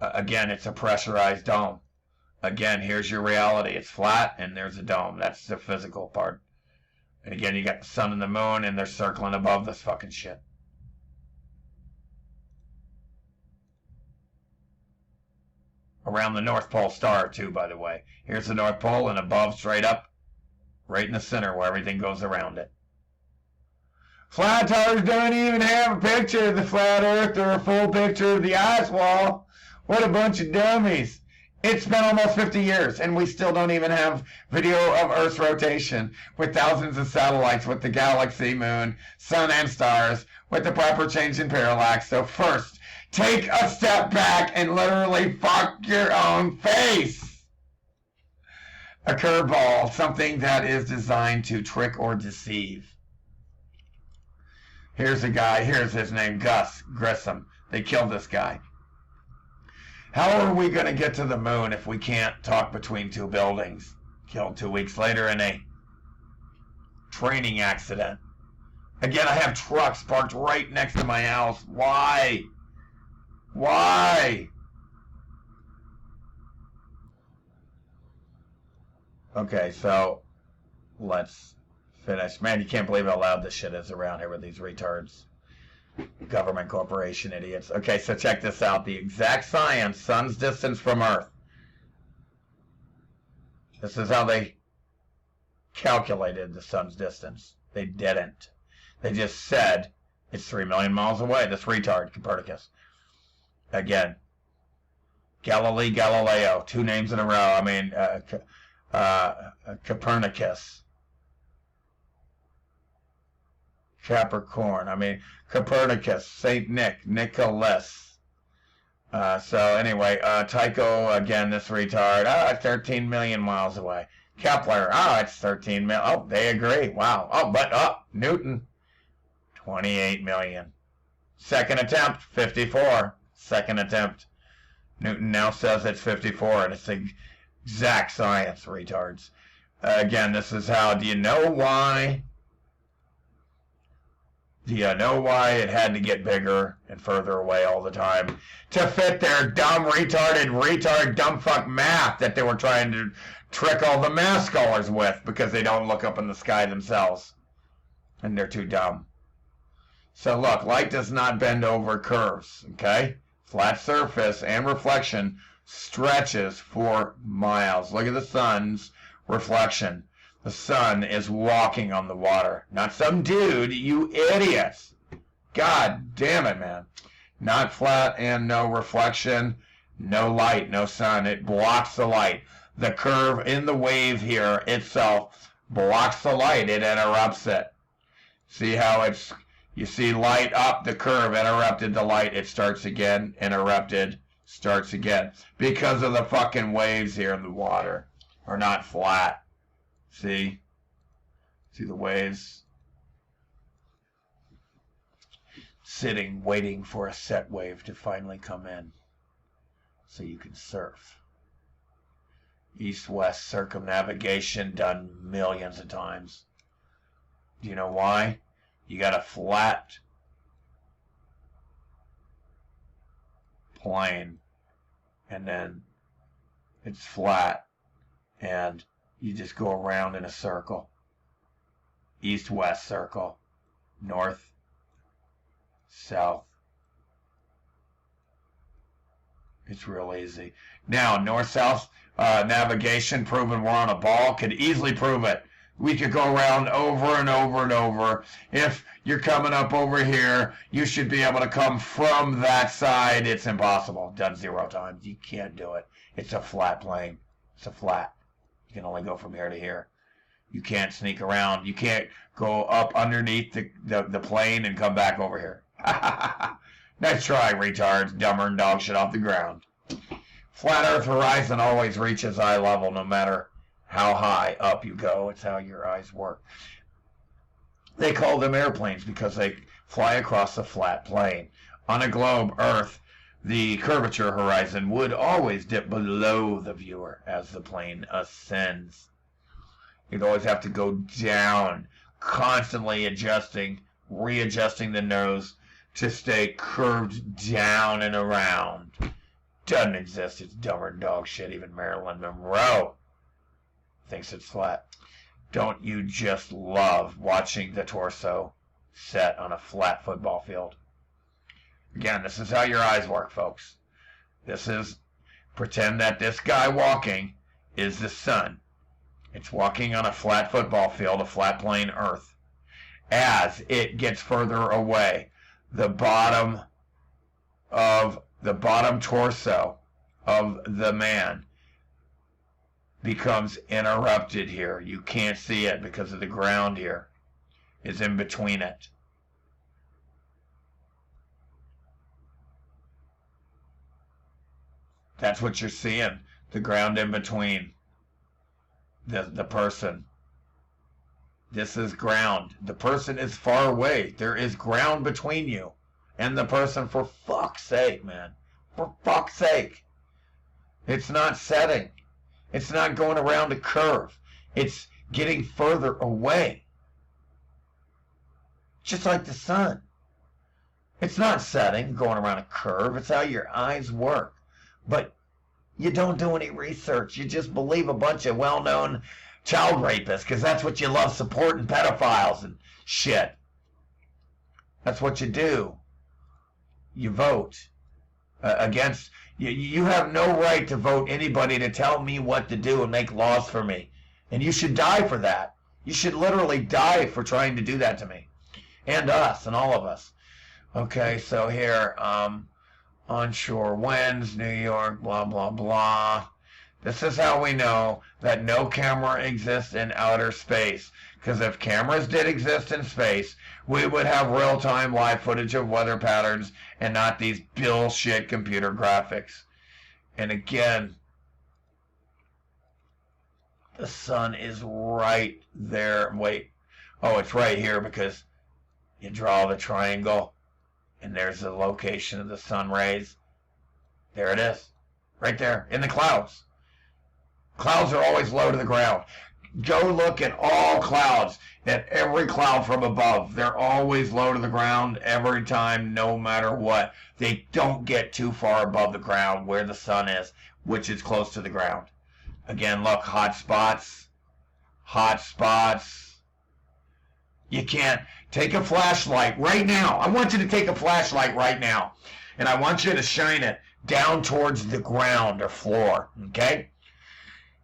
Again, it's a pressurized dome. Again, here's your reality. It's flat and there's a dome. That's the physical part. And again, you got the sun and the moon and they're circling above this fucking shit. Around the North Pole star, too, by the way. Here's the North Pole, and above, straight up, right in the center where everything goes around it. Flat earthers don't even have a picture of the flat earth or a full picture of the ice wall. What a bunch of dummies. It's been almost 50 years, and we still don't even have video of Earth's rotation with thousands of satellites with the galaxy, moon, sun, and stars with the proper change in parallax. So first, take a step back and literally fuck your own face. A curveball, something that is designed to trick or deceive. Here's a guy, here's his name, Gus Grissom. They killed this guy. How are we going to get to the moon if we can't talk between two buildings? Killed 2 weeks later in a training accident. Again, I have trucks parked right next to my house. Why? Why? Okay, so let's finish. Man, you can't believe how loud this shit is around here with these retards. Government corporation idiots. Okay, so check this out. The exact science, sun's distance from Earth. This is how they calculated the sun's distance. They didn't. They just said it's 3 million miles away. This retard, Copernicus. Again, Galileo, 2 names in a row. I mean, Copernicus. Capricorn. I mean, Copernicus, Saint Nicholas. So anyway, Tycho, again, this retard. Oh, it's 13 million miles away. Kepler. Oh, it's 13 million. Oh, they agree. Wow. Oh, but Newton. 28 million. Second attempt, 54. Second attempt. Newton now says it's 54, and it's the exact science, retards. Again, this is how. Do you know why? Do you know why it had to get bigger and further away all the time? To fit their dumb, retard, dumb fuck math that they were trying to trick all the math scholars with because they don't look up in the sky themselves. And they're too dumb. So look, light does not bend over curves, okay? Flat surface and reflection stretches for miles. Look at the sun's reflection. The sun is walking on the water. Not some dude, you idiots. God damn it, man. Not flat and no reflection, no light, no sun. It blocks the light. The curve in the wave here itself blocks the light. It interrupts it. See how it's, you see light up, the curve interrupted the light. It starts again, interrupted, starts again. Because of the fucking waves here in the water are not flat. See the waves? Sitting, waiting for a set wave to finally come in so you can surf. East-west circumnavigation done millions of times. Do you know why? You got a flat plane and then it's flat and you just go around in a circle. East-west circle. North, south. It's real easy. Now, north-south navigation, proving we're on a ball, could easily prove it. We could go around over and over and over. If you're coming up over here, you should be able to come from that side. It's impossible. Done 0 times. You can't do it. It's a flat plane. It's a flat. You can only go from here to here. You can't sneak around. You can't go up underneath the plane and come back over here. Nice try, retards. Dumber than dog shit off the ground. Flat Earth horizon always reaches eye level no matter how high up you go. It's how your eyes work. They call them airplanes because they fly across a flat plane. On a globe, Earth, the curvature horizon would always dip below the viewer as the plane ascends. You'd always have to go down, constantly adjusting, readjusting the nose to stay curved down and around. Doesn't exist. It's dumber than dog shit. Even Marilyn Monroe thinks it's flat. Don't you just love watching the torso set on a flat football field? Again, this is how your eyes work, folks. This is, pretend that this guy walking is the sun. It's walking on a flat football field, a flat plane Earth. As it gets further away, the bottom torso of the man becomes interrupted here. You can't see it because of the ground here is in between it. That's what you're seeing, the ground in between the person. This is ground. The person is far away. There is ground between you and the person, for fuck's sake, man. For fuck's sake. It's not setting. It's not going around a curve. It's getting further away. Just like the sun. It's not setting, going around a curve. It's how your eyes work. But you don't do any research. You just believe a bunch of well-known child rapists because that's what you love, supporting pedophiles and shit. That's what you do. You vote against. You have no right to vote anybody to tell me what to do and make laws for me. And you should die for that. You should literally die for trying to do that to me. And us, and all of us. Okay, so here, onshore winds, New York, blah, blah, blah. This is how we know that no camera exists in outer space. Because if cameras did exist in space, we would have real-time live footage of weather patterns and not these bullshit computer graphics. And again, the sun is right there. Wait. Oh, it's right here because you draw the triangle. And there's the location of the sun rays. There it is. Right there. In the clouds. Clouds are always low to the ground. Go look at all clouds. At every cloud from above. They're always low to the ground every time, no matter what. They don't get too far above the ground where the sun is, which is close to the ground. Again, look. Hot spots. Hot spots. You can't. Take a flashlight right now. I want you to take a flashlight right now. And I want you to shine it down towards the ground or floor. Okay?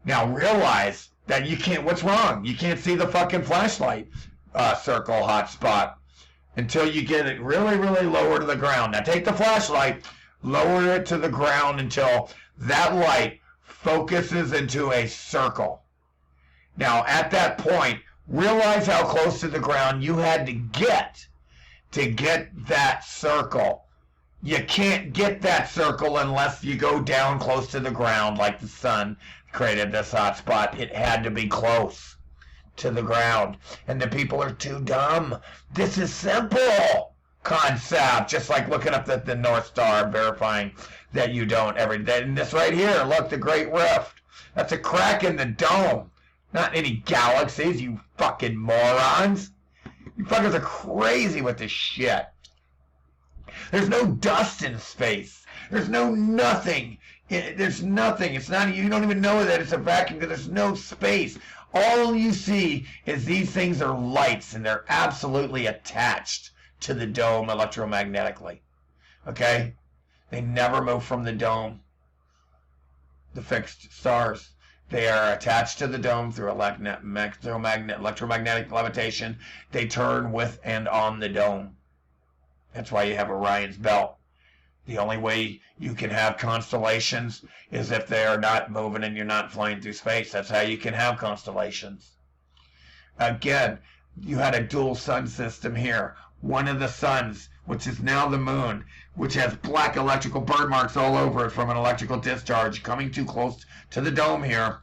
Now realize that you can't, what's wrong? You can't see the fucking flashlight circle hot spot until you get it really, really lower to the ground. Now take the flashlight, lower it to the ground until that light focuses into a circle. Now at that point, realize how close to the ground you had to get that circle. You can't get that circle unless you go down close to the ground like the sun created this hot spot. It had to be close to the ground. And the people are too dumb. This is simple concept. Just like looking up the North Star and verifying that you don't every day. And this right here, look, the Great Rift. That's a crack in the dome. Not any galaxies, you fucking morons. You fuckers are crazy with this shit. There's no dust in space. There's nothing. There's nothing. It's not, you don't even know that it's a vacuum because there's no space. All you see is these things are lights and they're absolutely attached to the dome electromagnetically. Okay? They never move from the dome. The fixed stars. They are attached to the dome through electromagnetic levitation. They turn with and on the dome. That's why you have Orion's belt. The only way you can have constellations is if they are not moving and you're not flying through space. That's how you can have constellations. Again, you had a dual sun system here. one of the suns, which is now the moon, which has black electrical burn marks all over it from an electrical discharge coming too close to the dome here,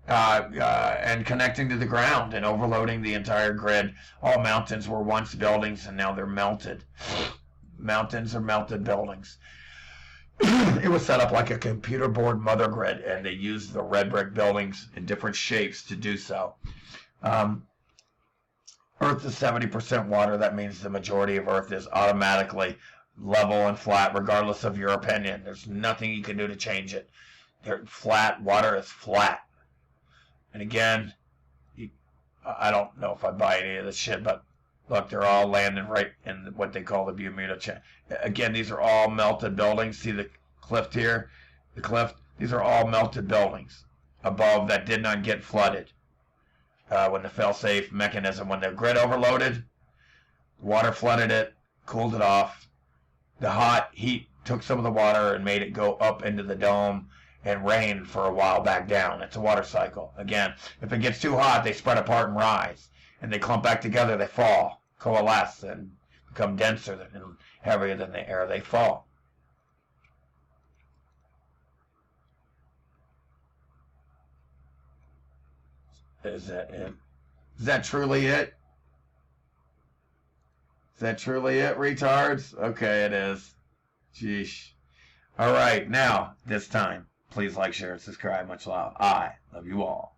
and connecting to the ground and overloading the entire grid. All mountains were once buildings, and now they're melted. Mountains are melted buildings. It was set up like a computer board mother grid, and they used the red brick buildings in different shapes to do so. Earth is 70% water. That means the majority of Earth is automatically level and flat, regardless of your opinion. There's nothing you can do to change it. Flat water is flat. And again, I don't know if I buy any of this shit, but look, they're all landing right in what they call the Bermuda Triangle. Again, these are all melted buildings. See the cliff here? The cliff? These are all melted buildings above that did not get flooded. When the fail-safe mechanism, when the grid overloaded, water flooded it, cooled it off. The hot heat took some of the water and made it go up into the dome and rain for a while back down. It's a water cycle. Again, if it gets too hot, they spread apart and rise. And they clump back together, they fall, coalesce, and become denser and heavier than the air they fall. Is that it? Is that truly it? Is that truly it, retards? Okay, it is. Sheesh. All right, now, this time, please like, share, and subscribe. Much love. I love you all.